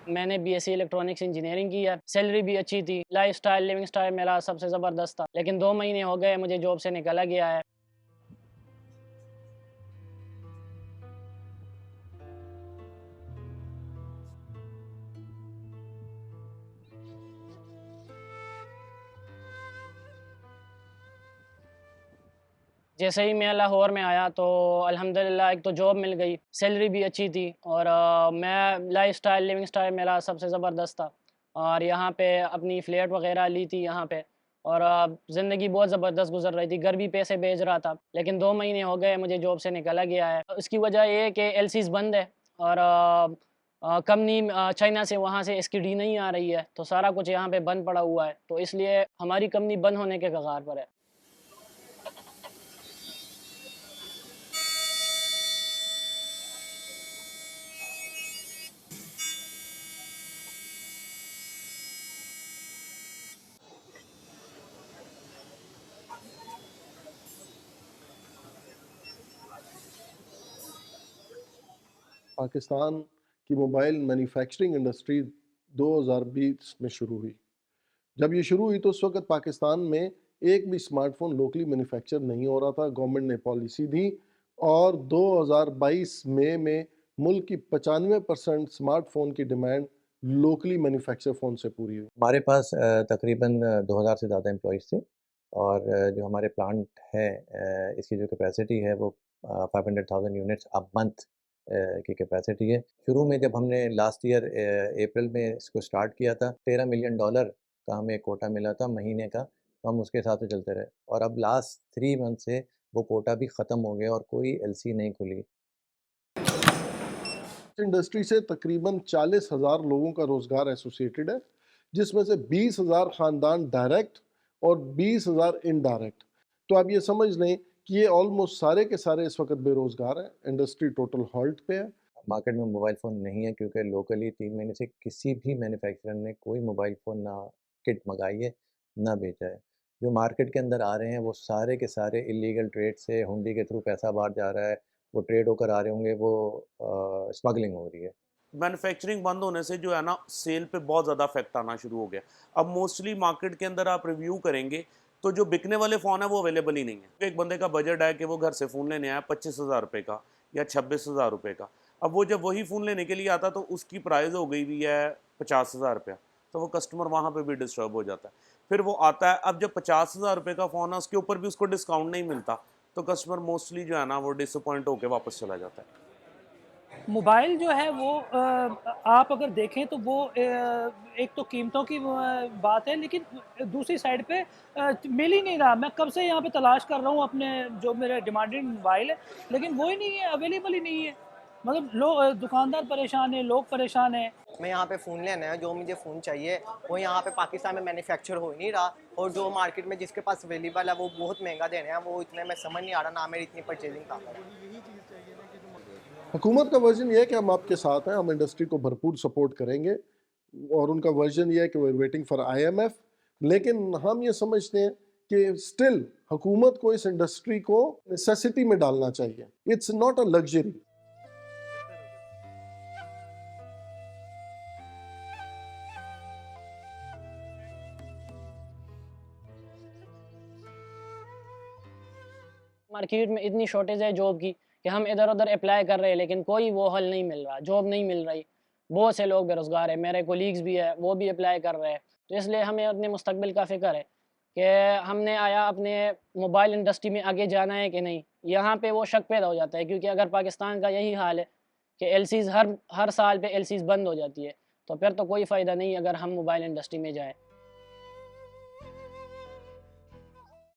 मैंने BSc electronics engineering की है। सैलरी भी अच्छी थी, लाइफस्टाइल, लिविंग स्टाइल मेरा सबसे ज़बरदस्त था। लेकिन 2 महीने हो गए मुझे जॉब से निकाला गया है। जैसे ही मैं लाहौर में आया तो अल्हम्दुलिल्लाह एक तो जॉब मिल गई, सैलरी भी अच्छी थी और मैं लाइफ़स्टाइल, लिविंग स्टाइल मेरा सबसे ज़बरदस्त था और यहाँ पे अपनी फ्लैट वग़ैरह ली थी यहाँ पे और ज़िंदगी बहुत ज़बरदस्त गुज़र रही थी। घर भी पैसे भेज रहा था, लेकिन 2 महीने हो गए मुझे जॉब से निकाला गया है। इसकी वजह ये है कि एलसीज़ बंद है और कंपनी चाइना से वहाँ से एसकेडी नहीं आ रही है, तो सारा कुछ यहाँ पे बंद पड़ा हुआ है। तो इसलिए हमारी कंपनी बंद होने के कगार पर है। पाकिस्तान की मोबाइल मैन्युफैक्चरिंग इंडस्ट्री 2020 में शुरू हुई। जब ये शुरू हुई तो उस वक़्त पाकिस्तान में एक भी स्मार्टफ़ोन लोकली मैन्युफैक्चर नहीं हो रहा था। गवर्नमेंट ने पॉलिसी दी और 2022 मई में मुल्क की 95% स्मार्टफ़ोन की डिमांड लोकली मैन्युफैक्चर फ़ोन से पूरी हुई। हमारे पास तकरीबन 2000 से ज़्यादा एम्प्लॉइज़ थे और जो हमारे प्लांट है इसकी जो कैपेसिटी है वो 500,000 यूनिट्स अ मंथ की कैपेसिटी है। शुरू में जब हमने लास्ट ईयर अप्रैल में इसको स्टार्ट किया था, $13 मिलियन का हमें कोटा मिला था महीने का, तो हम उसके हिसाब से चलते रहे और अब लास्ट 3 मंथ से वो कोटा भी ख़त्म हो गया और कोई एलसी नहीं खुली। इंडस्ट्री से तकरीबन 40,000 लोगों का रोजगार एसोसिएटेड है, जिसमें से 20,000 खानदान डायरेक्ट और 20,000 इनडायरेक्ट। तो आप ये समझ लें कि ये ऑलमोस्ट सारे के सारे इस वक्त बेरोजगार हैं। इंडस्ट्री टोटल हॉल्ट पे है। मार्केट में मोबाइल फ़ोन नहीं है क्योंकि लोकली 3 महीने से किसी भी मैन्युफैक्चरर ने कोई मोबाइल फ़ोन ना किट मंगाई है, ना बेचा है। जो मार्केट के अंदर आ रहे हैं वो सारे के सारे इल्लीगल ट्रेड से हुंडी के थ्रू पैसा बाहर जा रहा है, वो ट्रेड होकर आ रहे होंगे, वो स्मगलिंग हो रही है। मैन्युफैक्चरिंग बंद होने से जो है ना सेल पे बहुत ज़्यादा इफेक्ट आना शुरू हो गया। अब मोस्टली मार्केट के अंदर आप रिव्यू करेंगे तो जो बिकने वाले फ़ोन है वो अवेलेबल ही नहीं है। एक बंदे का बजट है कि वो घर से फ़ोन लेने आया 25,000 रुपये का या 26,000 रुपये का। अब वो जब वही फ़ोन लेने के लिए आता तो उसकी प्राइस हो गई हुई है 50,000 रुपया, तो वो कस्टमर वहाँ पे भी डिस्टर्ब हो जाता है। फिर वो आता है, अब जब 50,000 रुपये का फ़ोन है उसके ऊपर भी उसको डिस्काउंट नहीं मिलता, तो कस्टमर मोस्टली जो है ना वो डिसअपॉइंट होकर वापस चला जाता है। मोबाइल जो है वो आप अगर देखें तो वो एक तो कीमतों की बात है, लेकिन दूसरी साइड पे मिल ही नहीं रहा। मैं कब से यहाँ पे तलाश कर रहा हूँ अपने जो मेरे डिमांडेड मोबाइल है, लेकिन वो ही नहीं है, अवेलेबल ही नहीं है। मतलब लोग दुकानदार परेशान है, लोग परेशान हैं। मैं यहाँ पे फ़ोन लेना है, जो मुझे फ़ोन चाहिए वो यहाँ पे पाकिस्तान में मैन्युफैक्चर हो ही नहीं रहा, और जो मार्केट में जिसके पास अवेलेबल है वो बहुत महंगा दे रहे हैं। वो इतने में समझ नहीं आ रहा, ना मेरी इतनी परचेजिंग ताकत है। हुकूमत का वर्जन ये है कि हम आपके साथ हैं, हम इंडस्ट्री को भरपूर सपोर्ट करेंगे और उनका वर्जन ये है कि वे वेटिंग फॉर आईएमएफ। लेकिन हम ये समझते हैं कि स्टिल हुकूमत को इस इंडस्ट्री को नेसेसिटी में डालना चाहिए। It's not a luxury. Market में इतनी शॉर्टेज है जॉब की कि हम इधर-उधर अप्लाई कर रहे हैं लेकिन कोई वो हल नहीं मिल रहा, जॉब नहीं मिल रही। बहुत से लोग बेरोज़गार हैं, मेरे कोलीग्स भी हैं, वो भी अप्लाई कर रहे हैं। तो इसलिए हमें अपने मुस्तकबिल का फ़िक्र है कि हमने आया अपने मोबाइल इंडस्ट्री में आगे जाना है कि नहीं। यहाँ पे वो शक पैदा हो जाता है क्योंकि अगर पाकिस्तान का यही हाल है कि एलसीज़ हर हर साल पे एलसीज़ बंद हो जाती है, तो फिर तो कोई फ़ायदा नहीं अगर हम मोबाइल इंडस्ट्री में जाएँ।